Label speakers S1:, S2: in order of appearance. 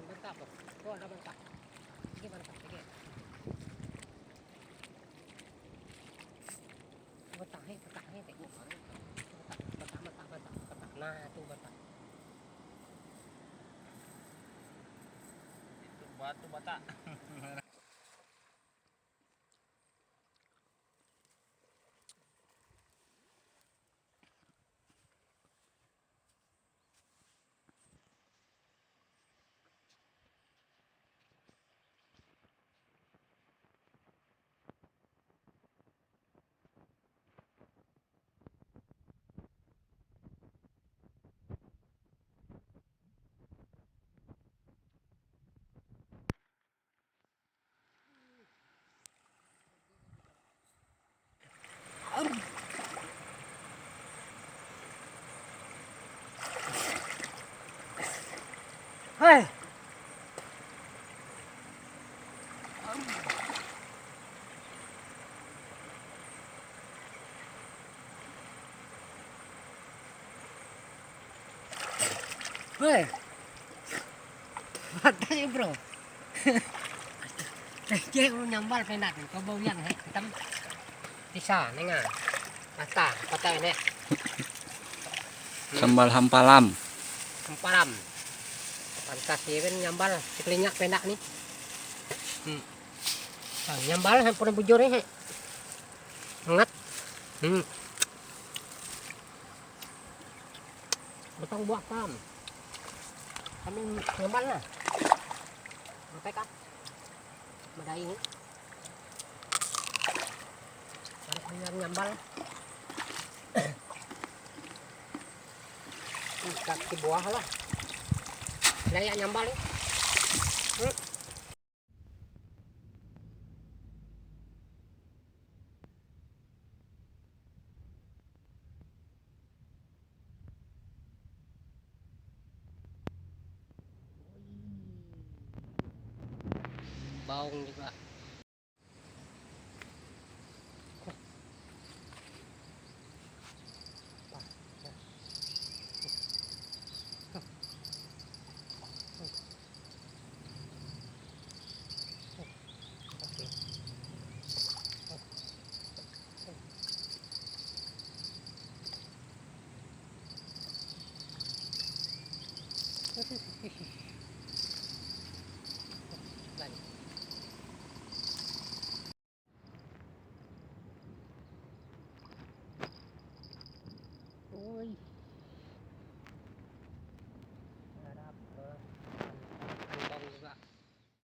S1: bentak bos. Tuh ada bentak. Ini bentak, ini. Bentak, tengok. Bentak. Nah, itu bentak.
S2: Itu batu bata.
S1: Hei. Hei. Batanya bro. Dia nyambal penak kau bau yang hitam. Bisa nengar. Patah ini.
S3: Sambal hampalam.
S1: Hampalam. Pantas dia kan nyambal sekelinyak penak nih. Nyambal hampir bujur nih. Hangat. Betong buah pam. Kami nyambal lah. Sampai kan? Madai ini. Ada nyambal. Kaki buah lah. Layak nyambal ya. Baung juga. Lanjut.